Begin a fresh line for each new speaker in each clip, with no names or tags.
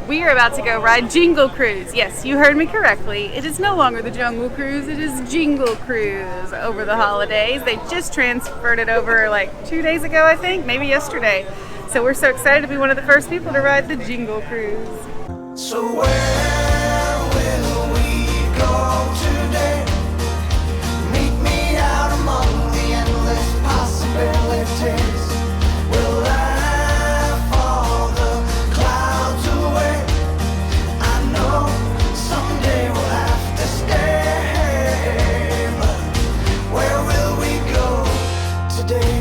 We are about to go ride Jingle Cruise. Yes, you heard me correctly. It is no longer the Jungle Cruise, it is Jingle Cruise over the holidays. They just transferred it over like 2 days ago, I think, maybe yesterday. So we're so excited to be one of the first people to ride the Jingle Cruise.
So where will we go today? Meet me out among the endless possibilities. We'll laugh all the clouds away. I know someday we'll have to stay, but where will we go today?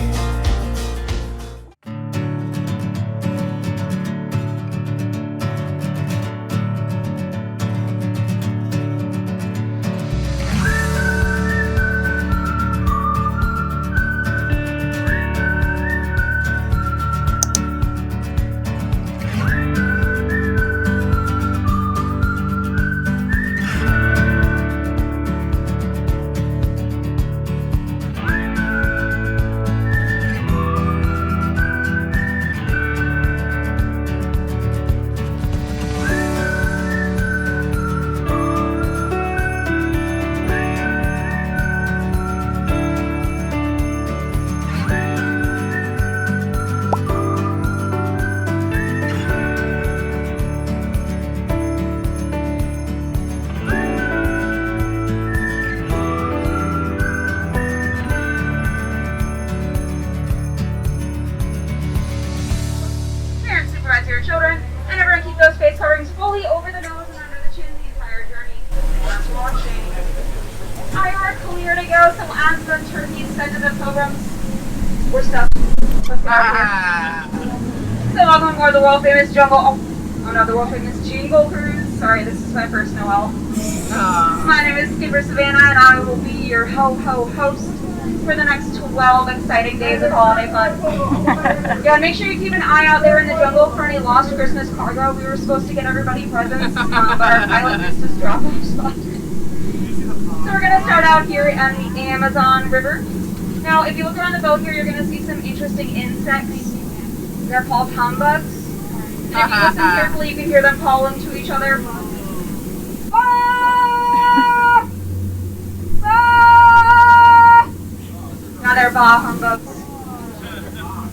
Your children, and everyone keep those face coverings fully over the nose and under the chin the entire journey. Just watching. I are clear to go, so as the turkeys said to the pilgrims, we're stuffed. Let's get out of here. So welcome aboard the world famous the world famous Jingle Cruise. Sorry, this is my first Noel. My name is Skipper Savannah, and I will be your host for the next 12 exciting days of holiday fun. Yeah, make sure you keep an eye out there in the jungle for any lost Christmas cargo. We were supposed to get everybody presents, but our pilot missed his drop-off spot. So we're going to start out here on the Amazon River. Now, if you look around the boat here, you're going to see some interesting insects. They're called humbugs. And if you listen carefully, you can hear them calling to each other. Now they're bah humbugs.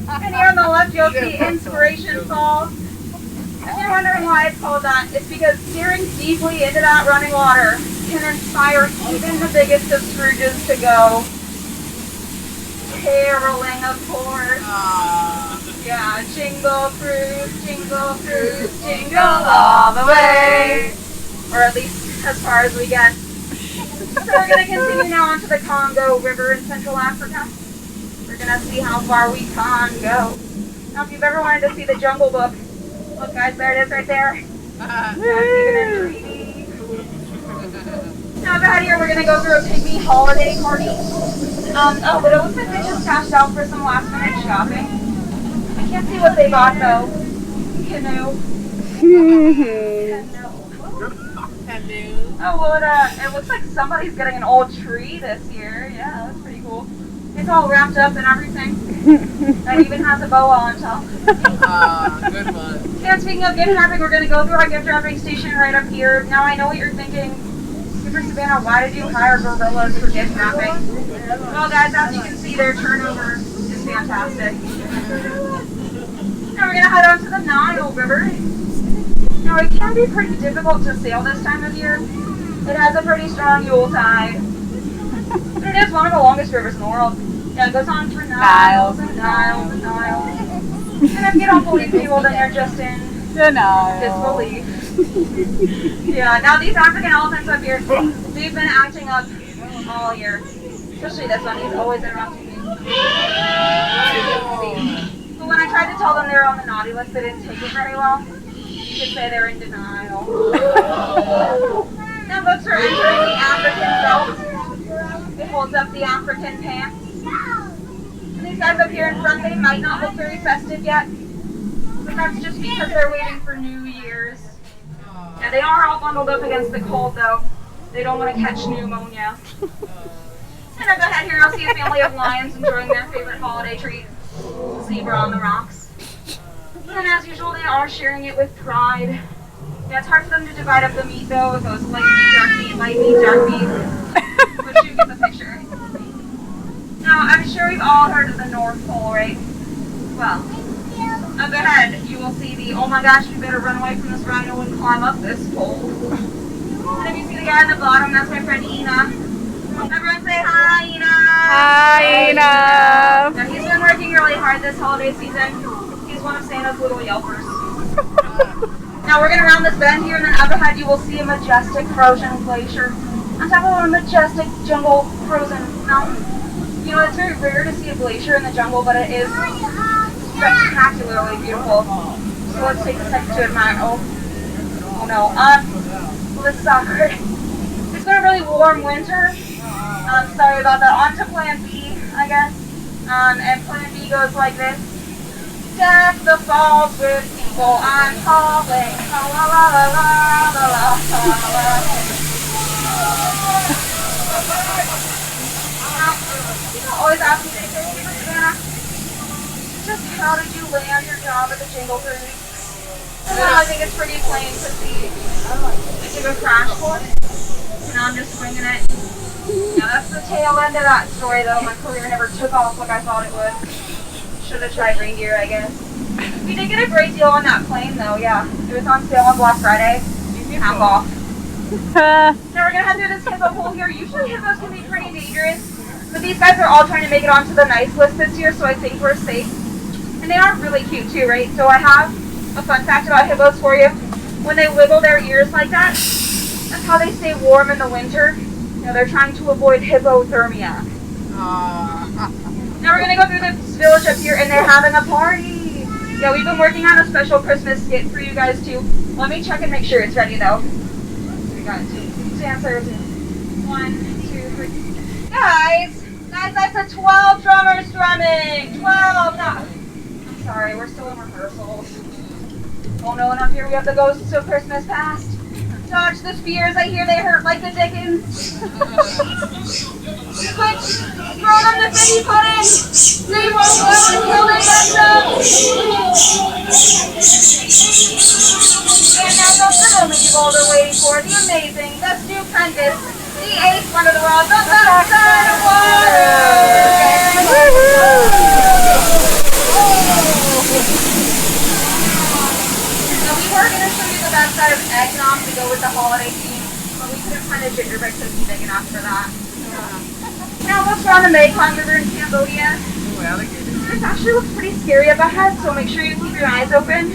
And here on the left, you'll see Inspiration Falls. If you're wondering why it's called that, it's because steering deeply into that running water can inspire even the biggest of Scrooges to go caroling, of course. Yeah, jingle cruise, jingle all the way. Or at least as far as we get. So we're going to continue now onto the Congo River in Central Africa. We're going to see how far we can go. Now, if you've ever wanted to see the Jungle Book, look guys, there it is right there. That's even in 3D. Now, out here, we're going to go through a pygmy holiday party. But it looks like they just cashed out for some last minute shopping. I can't see what they bought though. Canoe. Oh, well, it looks like somebody's getting an old tree this year. Yeah, that's pretty cool. It's all wrapped up and everything. It even has a boa on top.
Good one.
And speaking of gift wrapping, we're going to go through our gift wrapping station right up here. Now, I know what you're thinking. Skipper Savannah, why did you hire gorillas for gift wrapping? Well, guys, as you can see, their turnover is fantastic. Now, we're going to head on to the Nile River. Now, it can be pretty difficult to sail this time of year. It has a pretty strong Yule tide. But it is one of the longest rivers in the world. Yeah, it goes on for miles and miles and miles. And if you don't believe me, well, then you're just in disbelief. Yeah, now these African elephants up here, they've been acting up all year. Especially this one, he's always interrupting me. But when I tried to tell them they were on the naughty list, they didn't take it very well. You could say they're in denial. Now books are entering the African belt. It holds up the African pants. And these guys up here in front, they might not look very festive yet. But that's just because they're waiting for New Year's. Yeah, they are all bundled up against the cold though. They don't want to catch pneumonia. And up ahead here, I'll see a family of lions enjoying their favorite holiday treat, zebra on the rocks. And as usual, they are sharing it with pride. Yeah, it's hard for them to divide up the meat though. It goes light meat, light meat, dark meat. But you get the picture. Now, I'm sure we've all heard of the North Pole, right? Well, up ahead, you will see the, oh my gosh, we better run away from this rhino and climb up this pole. And if you see the guy on the bottom, that's my friend Ina. Everyone say hi, Ina!
Hi, Ina!
Now, he's been working really hard this holiday season. He's one of Santa's little yelpers. Now we're going to round this bend here, and then up ahead you will see a majestic frozen glacier on top of a majestic jungle frozen mountain. You know, it's very rare to see a glacier in the jungle, but it is spectacularly beautiful. So let's take a second to admire. Oh no. This is awkward. It's been a really warm winter. Sorry about that. On to plan B, I guess. And plan B goes like this. Deck the falls with people I'm calling. La la la la la la la la. People always ask me this, Savannah. Just how did you land your job at the Jingle Cruise? Well, I think it's pretty plain to see. I took a crash course, and now I'm just winging it. Now that's the tail end of that story, though. My career never took off like I thought it would. Should have tried reindeer, I guess. We did get a great deal on that plane, though. Yeah, it was on sale on Black Friday. Half off. Now we're gonna head through this hippo hole here. Usually hippos can be pretty dangerous, but these guys are all trying to make it onto the nice list this year, so I think we're safe. And they are really cute too, right? So I have a fun fact about hippos for you. When they wiggle their ears like that, that's how they stay warm in the winter. You know, they're trying to avoid hypothermia. Now we're gonna go through this village up here, and they're having a party. Yeah, we've been working on a special Christmas skit for you guys too. Let me check and make sure it's ready though. We got two dancers. 1, 2, 3. Guys, that's a 12 drummers drumming. 12. No. I'm sorry, we're still in rehearsals. Oh no, and up here we have the ghosts of Christmas past. Dodge the spears, I hear they hurt like the dickens. Quick, throw them the figgy pudding. They won't go until they get some. And now the moment you've all been waiting for, the amazing, the stupendous, the 8th wonder of the world, the backside of water. Now we were going to show you the backside of eggnog to go with the holiday theme, but we couldn't find a gingerbread cookie big enough for that. Now let's run the Mekong River in Cambodia. This actually looks pretty scary up ahead, so make sure you keep your eyes open.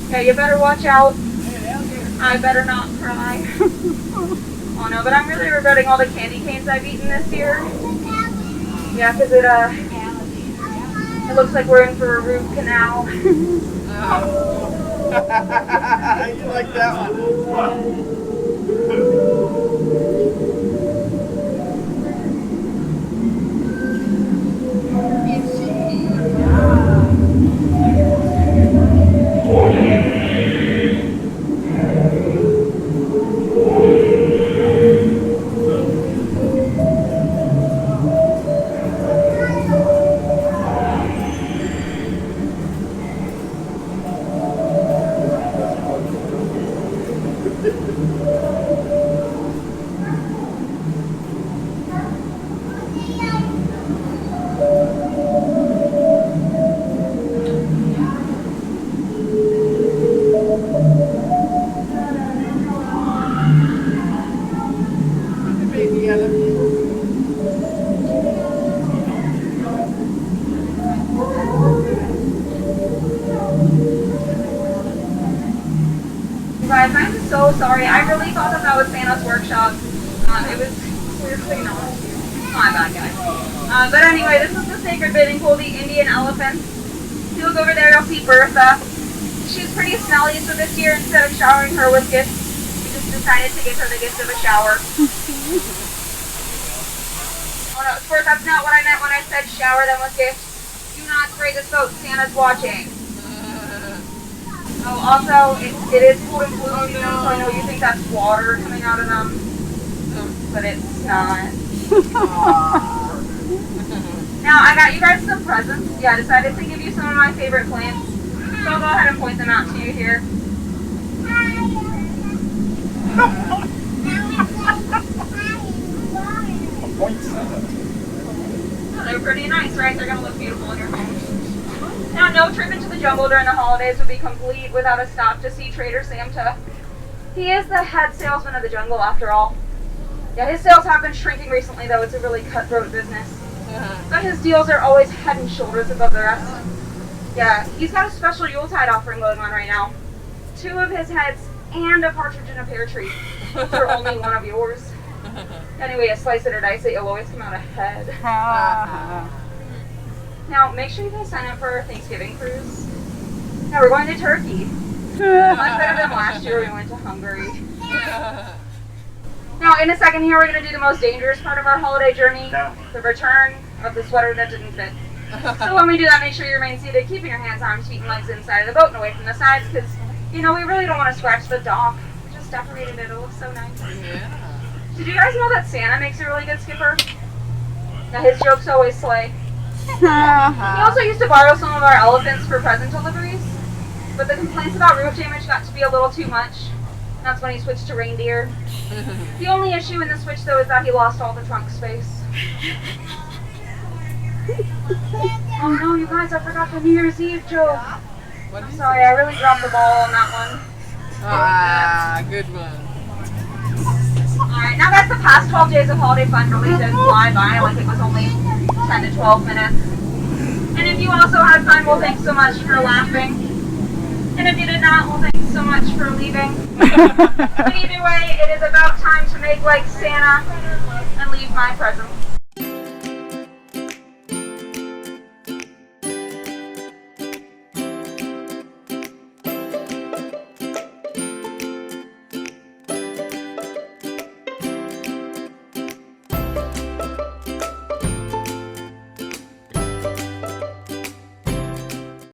Yeah, you better watch out. I better not cry. Oh no, but I'm really regretting all the candy canes I've eaten this year. Yeah, because it looks like we're in for a root canal.
You like that one?
Guys, I'm so sorry. I really thought that was Santa's workshop. It was clearly not. My bad, guys. But anyway, this is the sacred bathing pool, the Indian elephants. If you look over there, you'll see Bertha. She's pretty smelly, so this year, instead of showering her with gifts, we just decided to give her the gift of a shower. Oh no, of course, that's not what I meant when I said shower them with gifts. Do not spray this boat. Santa's watching. Oh, also, it is cold and flu season, so I know you think that's water coming out of them, but it's not. Now, I got you guys some presents. Yeah, I decided to give you some of my favorite plants, so I'll go ahead and point them out to you here. They're pretty nice, right? They're gonna look beautiful in your home. Now, no trip into the jungle during the holidays would be complete without a stop to see Trader Santa. He is the head salesman of the jungle, after all. Yeah, his sales have been shrinking recently, though. It's a really cutthroat business. But his deals are always head and shoulders above the rest. Yeah, he's got a special Yuletide offering going on right now. 2 of his heads and a partridge in a pear tree for only one of yours. Anyway, a slice it or dice it, you'll always come out ahead. Now, make sure you guys sign up for our Thanksgiving cruise. Now, we're going to Turkey. Much better than last year we went to Hungary. Now, in a second here, we're going to do the most dangerous part of our holiday journey, the return of the sweater that didn't fit. So when we do that, make sure you remain seated, keeping your hands, arms, feet, and legs inside of the boat and away from the sides, because, you know, we really don't want to scratch the dock. We just decorated it. It looks so nice.
Yeah.
Did you guys know that Santa makes a really good skipper? Now, his jokes always slay. He also used to borrow some of our elephants for present deliveries, but the complaints about roof damage got to be a little too much. That's when he switched to reindeer. The only issue in the switch, though, is that he lost all the trunk space. Oh no, you guys, I forgot the New Year's Eve joke. I'm sorry, I really dropped the ball on that one.
Ah, good one.
Alright, now that's the past 12 days of holiday fun really did fly by like it was only 10 to 12 minutes. And if you also had fun, well, thanks so much for laughing. And if you did not, well, thanks so much for leaving. But either way, it is about time to make like Santa and leave my presents.